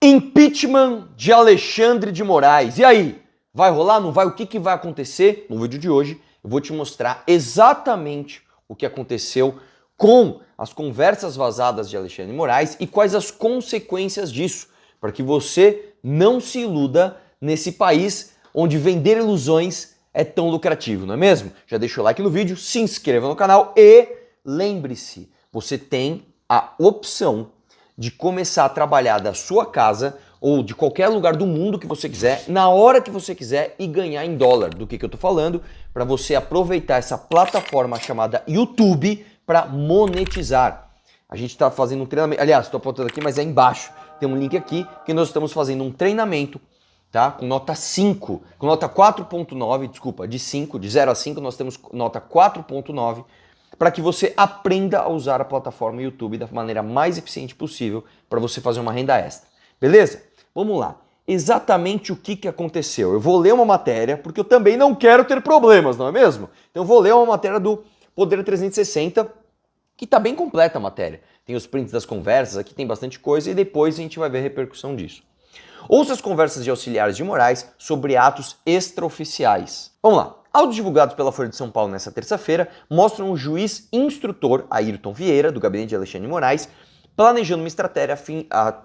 Impeachment de Alexandre de Moraes. E aí? Vai rolar? Não vai? O que vai acontecer? No vídeo de hoje eu vou te mostrar exatamente o que aconteceu com as conversas vazadas de Alexandre de Moraes e quais as consequências disso, para que você não se iluda nesse país onde vender ilusões é tão lucrativo, não é mesmo? Já deixa o like no vídeo, se inscreva no canal e lembre-se, você tem a opção de começar a trabalhar da sua casa ou de qualquer lugar do mundo que você quiser, na hora que você quiser e ganhar em dólar. Do que eu tô falando? Para você aproveitar essa plataforma chamada YouTube para monetizar. A gente está fazendo um treinamento, aliás, estou apontando aqui, mas é embaixo. Tem um link aqui que nós estamos fazendo um treinamento, tá? Com nota 5, com nota 4.9, desculpa, de 5, de 0 a 5, nós temos nota 4.9, para que você aprenda a usar a plataforma YouTube da maneira mais eficiente possível para você fazer uma renda extra. Beleza? Vamos lá. Exatamente o que aconteceu? Eu vou ler uma matéria, porque eu também não quero ter problemas, não é mesmo? Então eu vou ler uma matéria do Poder 360, que está bem completa a matéria. Tem os prints das conversas, aqui tem bastante coisa, e depois a gente vai ver a repercussão disso. Ouça as conversas de auxiliares de Moraes sobre atos extraoficiais. Vamos lá. Áudios divulgados pela Folha de São Paulo nesta terça-feira mostram o juiz instrutor Ayrton Vieira, do gabinete de Alexandre de Moraes, planejando uma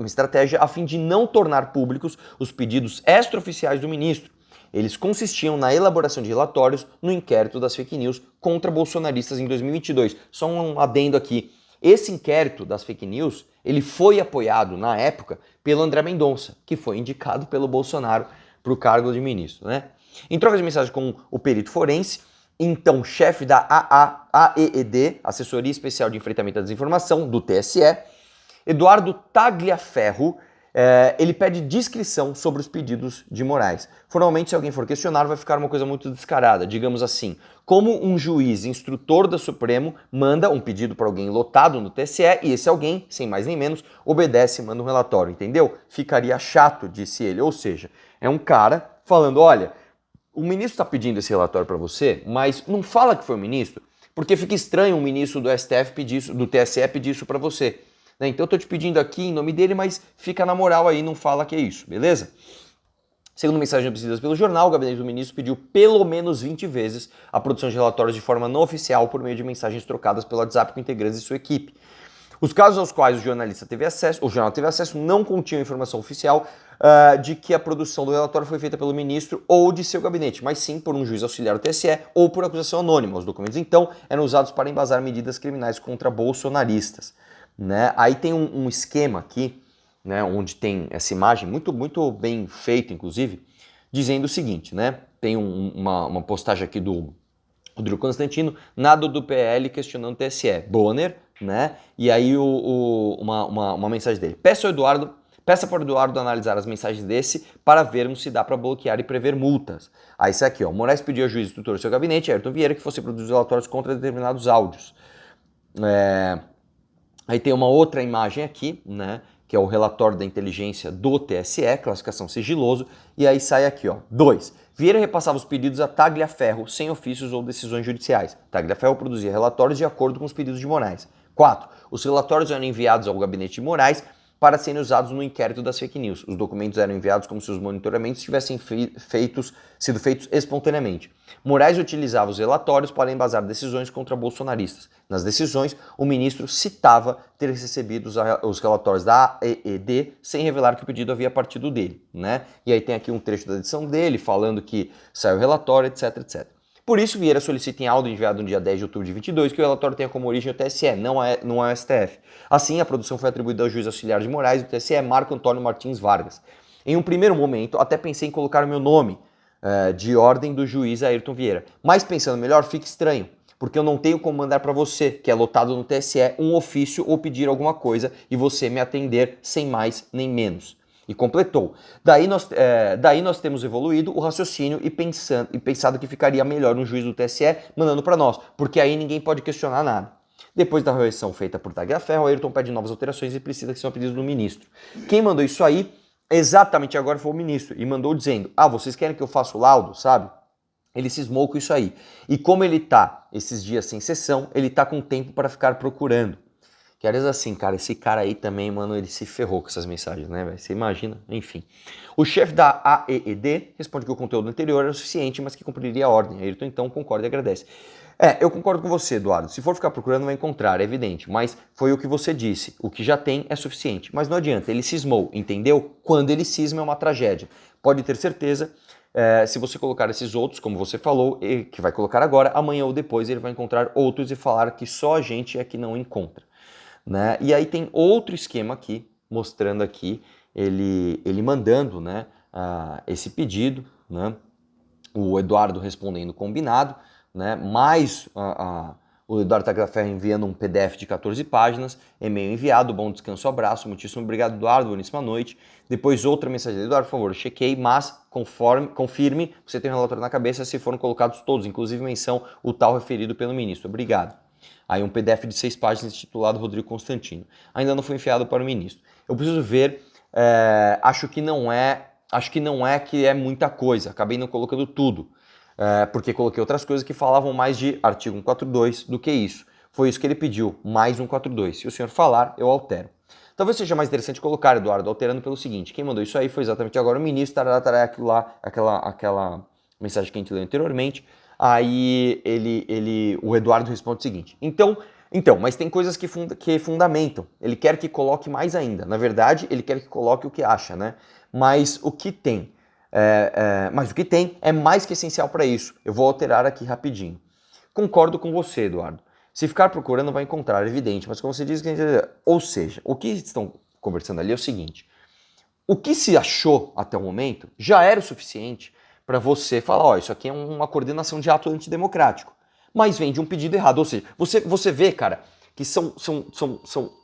estratégia a fim de não tornar públicos os pedidos extraoficiais do ministro. Eles consistiam na elaboração de relatórios no inquérito das fake news contra bolsonaristas em 2022. Só um adendo aqui. Esse inquérito das fake news, ele foi apoiado na época pelo André Mendonça, que foi indicado pelo Bolsonaro para o cargo de ministro, né? Em troca de mensagem com o perito forense, então chefe da AED, Assessoria Especial de Enfrentamento à Desinformação, do TSE, Eduardo Tagliaferro, ele pede discrição sobre os pedidos de Moraes. Formalmente, se alguém for questionar, vai ficar uma coisa muito descarada, digamos assim. Como um juiz instrutor do Supremo manda um pedido para alguém lotado no TSE e esse alguém, sem mais nem menos, obedece e manda um relatório, entendeu? Ficaria chato, disse ele. Ou seja, é um cara falando, olha, o ministro está pedindo esse relatório para você, mas não fala que foi o ministro, porque fica estranho um ministro do STF pedir isso, do TSE pedir isso para você. Então eu tô te pedindo aqui em nome dele, mas fica na moral aí, não fala que é isso, beleza? Segundo mensagens obtidas pelo jornal, o gabinete do ministro pediu pelo menos 20 vezes a produção de relatórios de forma não oficial por meio de mensagens trocadas pelo WhatsApp com integrantes de sua equipe. Os casos aos quais o jornal teve acesso não continham informação oficial de que a produção do relatório foi feita pelo ministro ou de seu gabinete, mas sim por um juiz auxiliar do TSE ou por acusação anônima. Os documentos, então, eram usados para embasar medidas criminais contra bolsonaristas. Né? Aí tem um esquema aqui, né, onde tem essa imagem muito bem feita, inclusive, dizendo o seguinte, né? Tem uma postagem aqui do Rodrigo Constantino, nada do PL questionando o TSE, Bonner, né? E aí uma mensagem dele. Peça para o Eduardo analisar as mensagens desse para vermos se dá para bloquear e prever multas. Aí isso aqui, ó. Moraes pediu ao juiz instrutor do seu gabinete, Ayrton Vieira, que fosse produzir relatórios contra determinados áudios. Aí tem uma outra imagem aqui, né, que é o relatório da inteligência do TSE, classificação sigiloso, e aí sai aqui, ó, 2. Vieira repassava os pedidos a Tagliaferro sem ofícios ou decisões judiciais. Tagliaferro produzia relatórios de acordo com os pedidos de Moraes. 4. Os relatórios eram enviados ao gabinete de Moraes para serem usados no inquérito das fake news. Os documentos eram enviados como se os monitoramentos tivessem sido feitos espontaneamente. Moraes utilizava os relatórios para embasar decisões contra bolsonaristas. Nas decisões, o ministro citava ter recebido os relatórios da AED sem revelar que o pedido havia partido dele, né? E aí tem aqui um trecho da edição dele falando que saiu o relatório, etc, etc. Por isso, Vieira solicita em áudio enviado no dia 10 de outubro de 22 que o relatório tenha como origem o TSE, não o STF. Assim, a produção foi atribuída ao juiz auxiliar de Moraes do TSE, Marco Antônio Martins Vargas. Em um primeiro momento, até pensei em colocar o meu nome de ordem do juiz Ayrton Vieira. Mas pensando melhor, fica estranho, porque eu não tenho como mandar para você, que é lotado no TSE, um ofício ou pedir alguma coisa e você me atender sem mais nem menos. E completou. Daí nós temos evoluído o raciocínio e pensado que ficaria melhor um juiz do TSE mandando para nós, porque aí ninguém pode questionar nada. Depois da correção feita por Tagliaferro, Ayrton pede novas alterações e precisa que sejam pedidos do ministro. Quem mandou isso aí, exatamente agora foi o ministro, e mandou dizendo, vocês querem que eu faça o laudo, sabe? Ele cismou com isso aí. E como ele tá esses dias sem sessão, ele tá com tempo para ficar procurando. Que às vezes assim, cara, esse cara aí também, mano, ele se ferrou com essas mensagens, né, velho? Você imagina? Enfim. O chefe da AEED responde que o conteúdo anterior era o suficiente, mas que cumpriria a ordem. Ayrton então concorda e agradece. Eu concordo com você, Eduardo. Se for ficar procurando, vai encontrar, é evidente. Mas foi o que você disse. O que já tem é suficiente. Mas não adianta, ele cismou, entendeu? Quando ele cisma é uma tragédia. Pode ter certeza, se você colocar esses outros, como você falou, e que vai colocar agora, amanhã ou depois ele vai encontrar outros e falar que só a gente é que não encontra. Né? E aí tem outro esquema aqui, mostrando aqui, ele mandando, né, esse pedido, né, o Eduardo respondendo combinado, né, mais o Eduardo Tagliaferro enviando um PDF de 14 páginas, e-mail enviado, bom descanso, abraço, muitíssimo obrigado, Eduardo, boníssima noite. Depois outra mensagem, Eduardo, por favor, chequei, mas confirme, você tem um relatório na cabeça se foram colocados todos, inclusive menção o tal referido pelo ministro, obrigado. Aí um PDF de 6 páginas titulado Rodrigo Constantino. Ainda não foi enviado para o ministro. Eu preciso ver, acho que não é que é muita coisa, acabei não colocando tudo, porque coloquei outras coisas que falavam mais de artigo 142 do que isso. Foi isso que ele pediu, mais 142. Se o senhor falar, eu altero. Talvez seja mais interessante colocar, Eduardo, alterando pelo seguinte, quem mandou isso aí foi exatamente agora o ministro, aquilo lá, aquela mensagem que a gente leu anteriormente. Aí o Eduardo responde o seguinte, então, mas tem coisas que fundamentam, ele quer que coloque mais ainda, na verdade ele quer que coloque o que acha, né? Mas o que tem é mais que essencial para isso, eu vou alterar aqui rapidinho. Concordo com você, Eduardo, se ficar procurando vai encontrar, é evidente, mas como você diz, ou seja, o que estão conversando ali é o seguinte, o que se achou até o momento já era o suficiente para você falar, ó, isso aqui é uma coordenação de ato antidemocrático, mas vem de um pedido errado, ou seja, você vê, cara, que são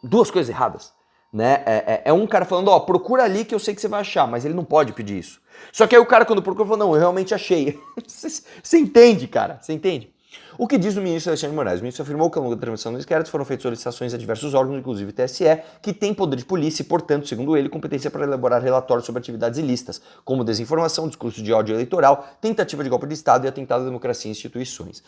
duas coisas erradas, né? É um cara falando, ó, procura ali que eu sei que você vai achar, mas ele não pode pedir isso. Só que aí o cara quando procura fala, não, eu realmente achei. Você entende, cara? Você entende? O que diz o ministro Alexandre de Moraes? O ministro afirmou que ao longo da tramitação dos inquéritos foram feitas solicitações a diversos órgãos, inclusive o TSE, que tem poder de polícia e, portanto, segundo ele, competência para elaborar relatórios sobre atividades ilícitas, como desinformação, discurso de ódio eleitoral, tentativa de golpe de Estado e atentado à democracia e instituições.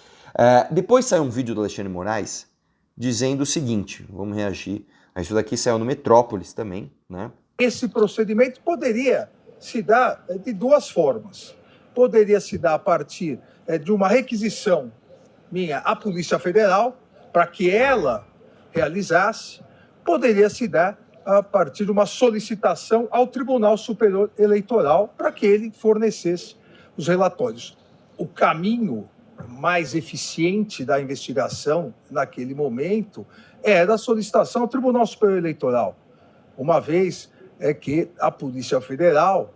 Depois saiu um vídeo do Alexandre de Moraes dizendo o seguinte, vamos reagir, isso daqui saiu no Metrópolis também, né? Esse procedimento poderia se dar de duas formas. Poderia se dar a partir de uma requisição minha à Polícia Federal, para que ela realizasse, poderia se dar a partir de uma solicitação ao Tribunal Superior Eleitoral para que ele fornecesse os relatórios. O caminho mais eficiente da investigação naquele momento era a solicitação ao Tribunal Superior Eleitoral, uma vez que a Polícia Federal,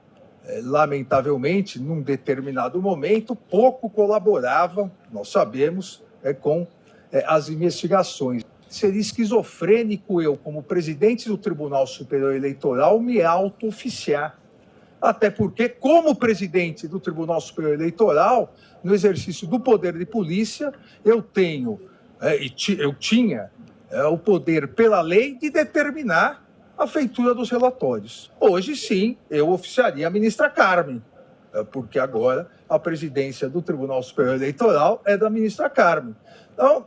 lamentavelmente, num determinado momento, pouco colaborava, nós sabemos, com as investigações. Seria esquizofrênico eu, como presidente do Tribunal Superior Eleitoral, me auto-oficiar. Até porque, como presidente do Tribunal Superior Eleitoral, no exercício do poder de polícia, eu tinha o poder pela lei de determinar a feitura dos relatórios. Hoje, sim, eu oficiaria a ministra Carmen, porque agora a presidência do Tribunal Superior Eleitoral é da ministra Carmen. Então,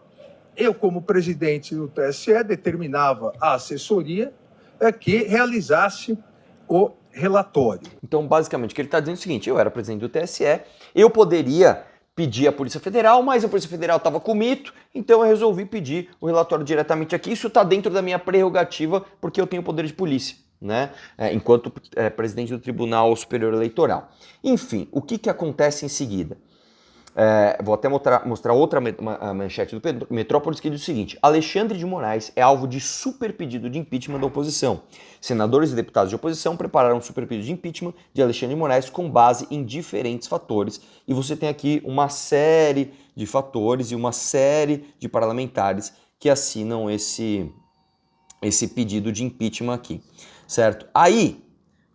eu, como presidente do TSE, determinava a assessoria que realizasse o relatório. Então, basicamente, o que ele está dizendo é o seguinte, eu era presidente do TSE, eu poderia pedir à Polícia Federal, mas a Polícia Federal estava com mito, então eu resolvi pedir o relatório diretamente aqui. Isso está dentro da minha prerrogativa, porque eu tenho poder de polícia, né? Enquanto presidente do Tribunal Superior Eleitoral. Enfim, o que acontece em seguida? Vou até mostrar outra manchete do Metrópolis que diz o seguinte, Alexandre de Moraes é alvo de super pedido de impeachment da oposição. Senadores e deputados de oposição prepararam um super pedido de impeachment de Alexandre de Moraes com base em diferentes fatores. E você tem aqui uma série de fatores e uma série de parlamentares que assinam esse pedido de impeachment aqui, certo? Aí,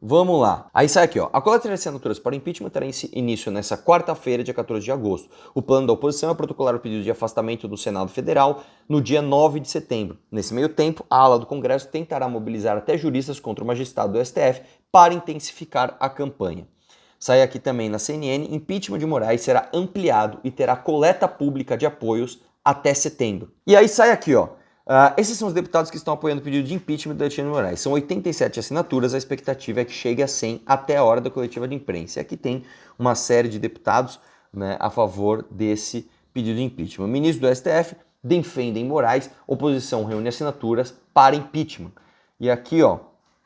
vamos lá. Aí sai aqui, ó. A coleta de assinaturas para o impeachment terá início nessa quarta-feira, dia 14 de agosto. O plano da oposição é protocolar o pedido de afastamento do Senado Federal no dia 9 de setembro. Nesse meio tempo, a ala do Congresso tentará mobilizar até juristas contra o magistrado do STF para intensificar a campanha. Sai aqui também na CNN, impeachment de Moraes será ampliado e terá coleta pública de apoios até setembro. E aí sai aqui, ó. Esses são os deputados que estão apoiando o pedido de impeachment do Alexandre de Moraes. São 87 assinaturas, a expectativa é que chegue a 100 até a hora da coletiva de imprensa. E aqui tem uma série de deputados, né, a favor desse pedido de impeachment. Ministro do STF defendem Moraes, oposição reúne assinaturas para impeachment. E aqui, ó,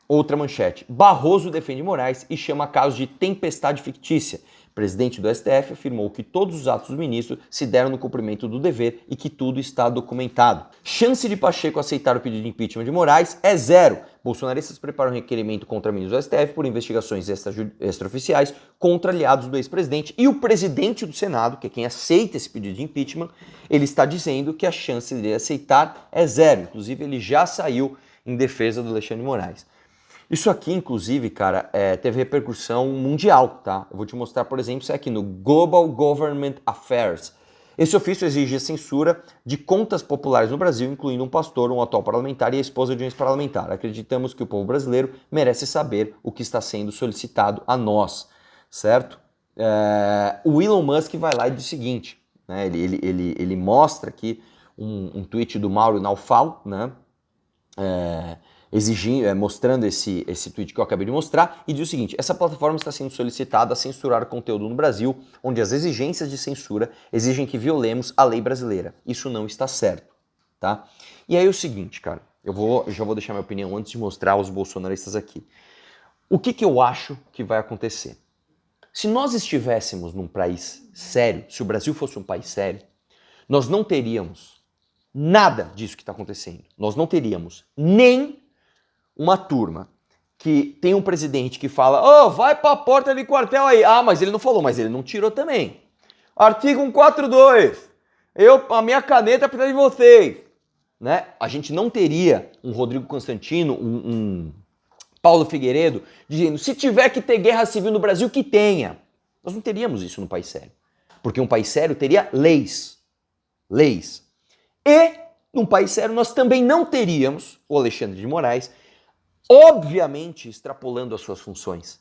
outra manchete. Barroso defende Moraes e chama caso de tempestade fictícia. O presidente do STF afirmou que todos os atos do ministro se deram no cumprimento do dever e que tudo está documentado. Chance de Pacheco aceitar o pedido de impeachment de Moraes é zero. Bolsonaristas preparam requerimento contra ministros do STF por investigações extraoficiais contra aliados do ex-presidente. E o presidente do Senado, que é quem aceita esse pedido de impeachment, ele está dizendo que a chance de aceitar é zero. Inclusive, ele já saiu em defesa do Alexandre de Moraes. Isso aqui, inclusive, cara, teve repercussão mundial, tá? Eu vou te mostrar, por exemplo, isso aqui no Global Government Affairs. Esse ofício exige a censura de contas populares no Brasil, incluindo um pastor, um atual parlamentar e a esposa de um ex-parlamentar. Acreditamos que o povo brasileiro merece saber o que está sendo solicitado a nós, certo? O Elon Musk vai lá e diz o seguinte, né? Ele mostra aqui um tweet do Mauro Naufal, né? Mostrando esse tweet que eu acabei de mostrar, e diz o seguinte: essa plataforma está sendo solicitada a censurar conteúdo no Brasil, onde as exigências de censura exigem que violemos a lei brasileira. Isso não está certo, tá? E aí é o seguinte, cara, eu já vou deixar minha opinião antes de mostrar aos bolsonaristas aqui. O que eu acho que vai acontecer? Se nós estivéssemos num país sério, se o Brasil fosse um país sério, nós não teríamos nada disso que está acontecendo. Nós não teríamos nem uma turma que tem um presidente que fala, vai pra porta de quartel aí. Ah, mas ele não falou, mas ele não tirou também. Artigo 142. A minha caneta precisa de vocês. Né? A gente não teria um Rodrigo Constantino, um Paulo Figueiredo, dizendo, se tiver que ter guerra civil no Brasil, que tenha. Nós não teríamos isso num país sério. Porque um país sério teria leis. Leis. E, num país sério, nós também não teríamos o Alexandre de Moraes, obviamente extrapolando as suas funções.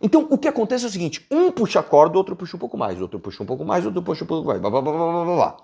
Então, o que acontece é o seguinte, um puxa a corda, o outro puxa um pouco mais, outro puxa um pouco mais, outro puxa um pouco mais, blá, blá, blá, blá, blá, blá.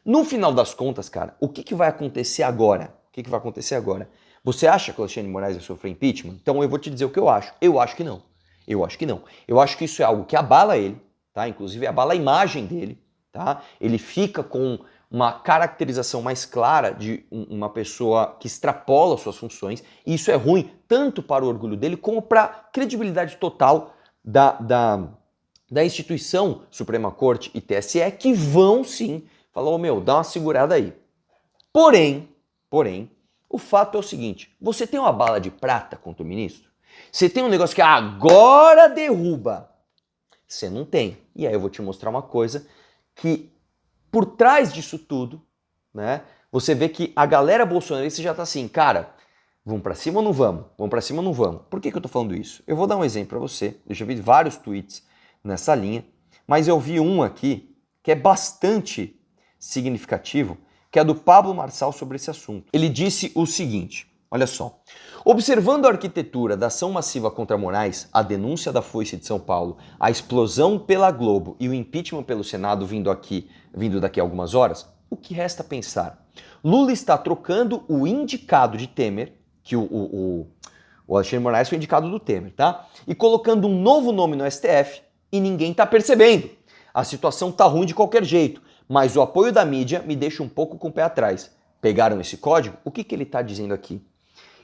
No final das contas, cara, o que vai acontecer agora? O que vai acontecer agora? Você acha que o Alexandre de Moraes vai sofrer impeachment? Então eu vou te dizer o que eu acho. Eu acho que não. Eu acho que não. Eu acho que isso é algo que abala ele, tá? Inclusive abala a imagem dele, tá? Ele fica com uma caracterização mais clara de uma pessoa que extrapola suas funções, e isso é ruim tanto para o orgulho dele como para a credibilidade total da instituição Suprema Corte e TSE, que vão sim falar, dá uma segurada aí. Porém, o fato é o seguinte, você tem uma bala de prata contra o ministro? Você tem um negócio que agora derruba? Você não tem. E aí eu vou te mostrar uma coisa que por trás disso tudo, né, você vê que a galera bolsonarista já tá assim, cara, vamos pra cima ou não vamos? Vamos pra cima ou não vamos? Por que eu tô falando isso? Eu vou dar um exemplo pra você, eu já vi vários tweets nessa linha, mas eu vi um aqui que é bastante significativo, que é do Pablo Marçal sobre esse assunto. Ele disse o seguinte, olha só, observando a arquitetura da ação massiva contra Moraes, a denúncia da Foice de São Paulo, a explosão pela Globo e o impeachment pelo Senado vindo daqui a algumas horas, o que resta pensar? Lula está trocando o indicado de Temer, que o Alexandre de Moraes foi indicado do Temer, tá? E colocando um novo nome no STF e ninguém tá percebendo. A situação tá ruim de qualquer jeito, mas o apoio da mídia me deixa um pouco com o pé atrás. Pegaram esse código? O que ele tá dizendo aqui?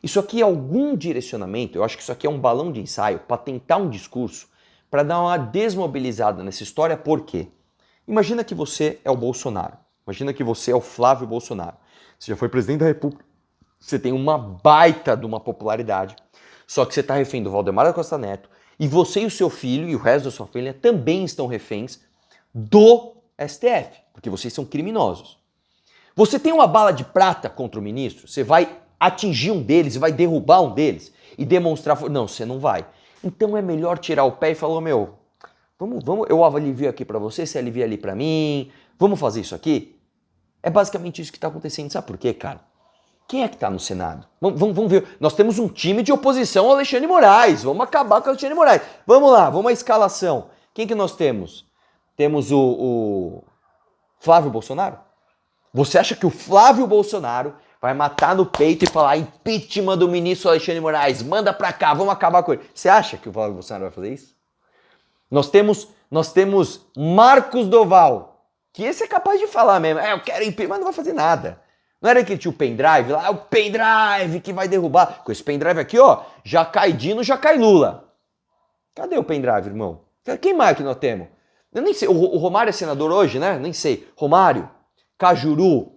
Isso aqui é algum direcionamento, eu acho que isso aqui é um balão de ensaio para tentar um discurso, para dar uma desmobilizada nessa história, por quê? Imagina que você é o Bolsonaro, imagina que você é o Flávio Bolsonaro, você já foi presidente da República, você tem uma baita de uma popularidade, só que você está refém do Valdemar da Costa Neto, e você e o seu filho e o resto da sua família também estão reféns do STF, porque vocês são criminosos. Você tem uma bala de prata contra o ministro, você vai atingir um deles e vai derrubar um deles e demonstrar... Não, você não vai. Então é melhor tirar o pé e falar, vamos, eu alivio aqui pra você alivia ali pra mim, vamos fazer isso aqui? É basicamente isso que tá acontecendo, sabe por quê, cara? Quem é que tá no Senado? Vamos ver, nós temos um time de oposição ao Alexandre de Moraes, vamos acabar com o Alexandre de Moraes. Vamos lá, vamos à escalação. Quem que nós temos? Temos o Flávio Bolsonaro? Você acha que o Flávio Bolsonaro vai matar no peito e falar impeachment do ministro Alexandre de Moraes, manda pra cá, vamos acabar com ele. Você acha que o Flávio Bolsonaro vai fazer isso? Nós temos Marcos Doval, que esse é capaz de falar mesmo, eu quero impeachment, mas não vai fazer nada. Não era que tinha o pendrive lá, o pendrive que vai derrubar. Com esse pendrive aqui, ó, já cai Dino, já cai Lula. Cadê o pendrive, irmão? Quem mais que nós temos? Eu nem sei, o Romário é senador hoje, né? Nem sei. Romário, Cajuru,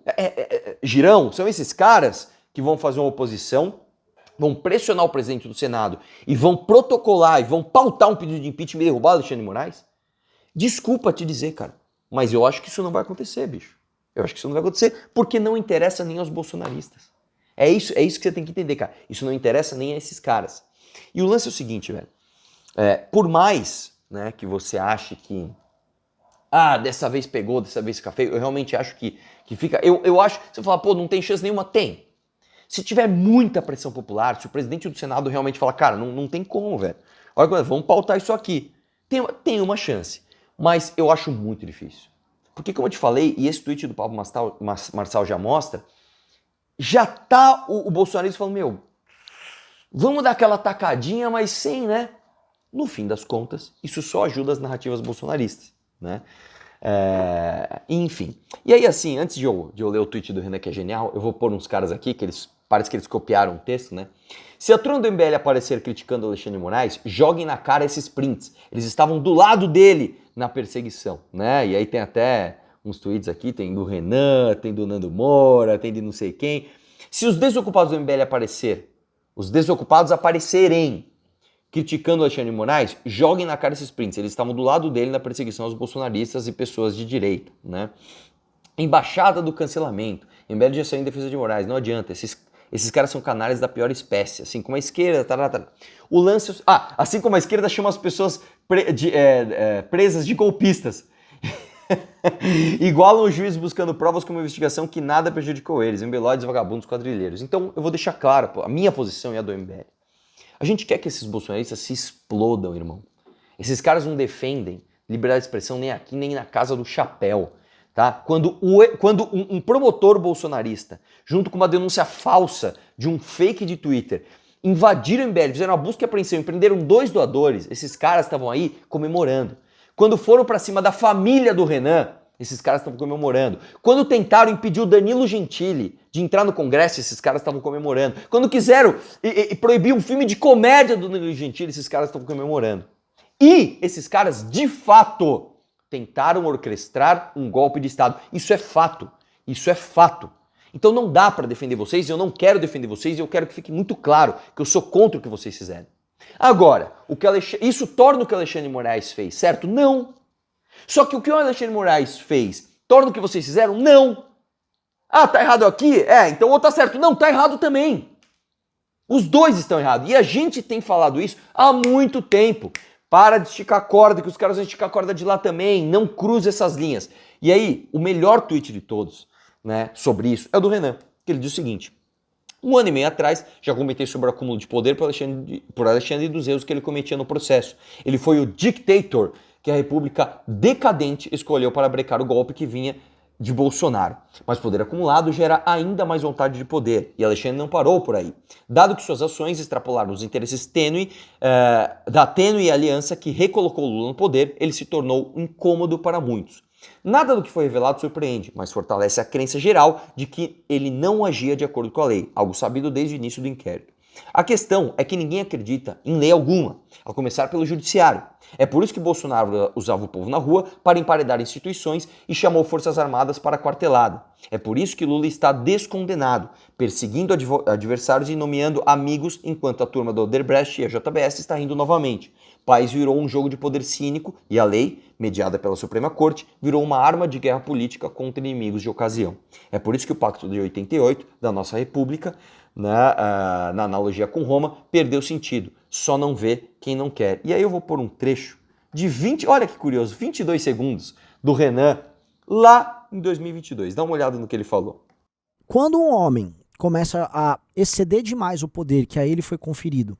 Girão, são esses caras que vão fazer uma oposição, vão pressionar o presidente do Senado e vão protocolar e vão pautar um pedido de impeachment e derrubar o Alexandre de Moraes? Desculpa te dizer, cara, mas eu acho que isso não vai acontecer, bicho. Eu acho que isso não vai acontecer porque não interessa nem aos bolsonaristas. É isso que você tem que entender, cara. Isso não interessa nem a esses caras. E o lance é o seguinte, velho. Por mais, né, que você ache que dessa vez pegou, dessa vez fica feio, eu realmente acho que fica... Eu acho, você fala, pô, não tem chance nenhuma? Tem. Se tiver muita pressão popular, se o presidente do Senado realmente falar, cara, não tem como, velho. Olha, vamos pautar isso aqui. Tem uma chance, mas eu acho muito difícil. Porque, como eu te falei, e esse tweet do Pablo Marçal já mostra, já tá o bolsonarismo falando, vamos dar aquela tacadinha, mas sem, né? No fim das contas, isso só ajuda as narrativas bolsonaristas, né? Enfim. E aí, assim, antes de eu ler o tweet do Renan, que é genial, eu vou pôr uns caras aqui, parece que eles copiaram o texto, né? Se a turma do MBL aparecer criticando o Alexandre de Moraes, joguem na cara esses prints. Eles estavam do lado dele na perseguição, né? E aí tem até uns tweets aqui, tem do Renan, tem do Nando Moura, tem de não sei quem. Se os desocupados do MBL aparecerem criticando o Alexandre de Moraes, joguem na cara esses prints. Eles estavam do lado dele na perseguição aos bolsonaristas e pessoas de direita, né? Embaixada do cancelamento. MBL já saiu em defesa de Moraes, não adianta. Esses caras são canalhas da pior espécie, assim como a esquerda, O lance... assim como a esquerda chama as pessoas presas de golpistas. Igualam o juiz buscando provas com uma investigação que nada prejudicou eles, embelóides, vagabundos, quadrilheiros. Então, eu vou deixar claro, a minha posição e a do MBL. A gente quer que esses bolsonaristas se explodam, irmão. Esses caras não defendem liberdade de expressão nem aqui, nem na casa do chapéu. Tá? Quando um promotor bolsonarista, junto com uma denúncia falsa de um fake de Twitter, invadiram o MBL, fizeram uma busca e apreensão e prenderam 2 doadores, esses caras estavam aí comemorando. Quando foram pra cima da família do Renan, esses caras estavam comemorando. Quando tentaram impedir o Danilo Gentili de entrar no Congresso, esses caras estavam comemorando. Quando quiseram proibir um filme de comédia do Danilo Gentili, esses caras estavam comemorando. E esses caras, de fato, tentaram orquestrar um golpe de Estado. Isso é fato. Isso é fato. Então não dá para defender vocês, eu não quero defender vocês, e eu quero que fique muito claro que eu sou contra o que vocês fizeram. Agora, isso torna o que o Alexandre de Moraes fez, certo? Não. Só que o que o Alexandre de Moraes fez torna o que vocês fizeram? Não. Tá errado aqui? Então ou tá certo? Não, tá errado também. Os dois estão errados. E a gente tem falado isso há muito tempo. Para de esticar a corda, que os caras vão esticar a corda de lá também. Não cruze essas linhas. E aí, o melhor tweet de todos, né, sobre isso é o do Renan, que ele diz o seguinte: 1 ano e meio atrás, já comentei sobre o acúmulo de poder por Alexandre e dos erros que ele cometia no processo. Ele foi o dictator que a República decadente escolheu para brecar o golpe que vinha de Bolsonaro. Mas poder acumulado gera ainda mais vontade de poder, e Alexandre não parou por aí. Dado que suas ações extrapolaram os interesses da tênue aliança que recolocou Lula no poder, ele se tornou incômodo para muitos. Nada do que foi revelado surpreende, mas fortalece a crença geral de que ele não agia de acordo com a lei, algo sabido desde o início do inquérito. A questão é que ninguém acredita em lei alguma, a começar pelo judiciário. É por isso que Bolsonaro usava o povo na rua para emparedar instituições e chamou Forças Armadas para a quartelada. É por isso que Lula está descondenado, perseguindo adversários e nomeando amigos, enquanto a turma do Odebrecht e a JBS está rindo novamente. O país virou um jogo de poder cínico e a lei, mediada pela Suprema Corte, virou uma arma de guerra política contra inimigos de ocasião. É por isso que o Pacto de 88 da nossa República, na analogia com Roma, perdeu sentido. Só não vê quem não quer. E aí eu vou pôr um trecho de 22 segundos do Renan lá em 2022. Dá uma olhada no que ele falou. Quando um homem começa a exceder demais o poder que a ele foi conferido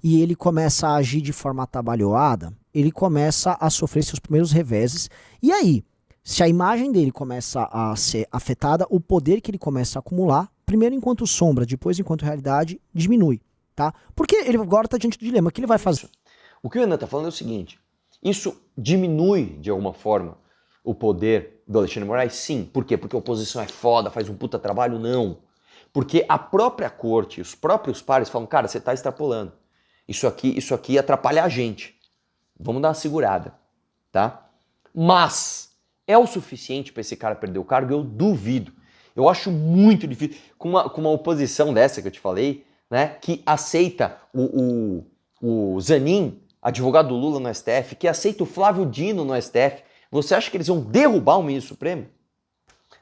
e ele começa a agir de forma atabalhoada, ele começa a sofrer seus primeiros reveses. E aí, se a imagem dele começa a ser afetada, o poder que ele começa a acumular, primeiro enquanto sombra, depois enquanto realidade, diminui, tá? Porque ele agora tá diante do dilema, o que ele vai fazer? O que o Renan tá falando é o seguinte, isso diminui, de alguma forma, o poder do Alexandre de Moraes? Sim. Por quê? Porque a oposição é foda, faz um puta trabalho? Não. Porque a própria corte, os próprios pares falam, cara, você tá extrapolando. Isso aqui atrapalha a gente. Vamos dar uma segurada, tá? Mas é o suficiente para esse cara perder o cargo? Eu duvido. Eu acho muito difícil. Com uma oposição dessa que eu te falei, né, que aceita o Zanin, advogado do Lula no STF, que aceita o Flávio Dino no STF, você acha que eles vão derrubar o ministro Supremo?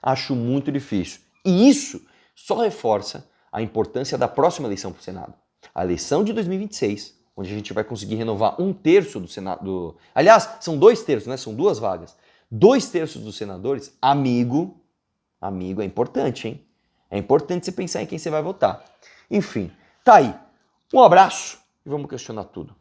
Acho muito difícil. E isso só reforça a importância da próxima eleição para o Senado. A eleição de 2026, onde a gente vai conseguir renovar 1/3 do Senado. Aliás, são 2/3, né? São 2 vagas. 2/3 dos senadores, amigo, é importante, hein? É importante você pensar em quem você vai votar. Enfim, tá aí. Um abraço e vamos questionar tudo.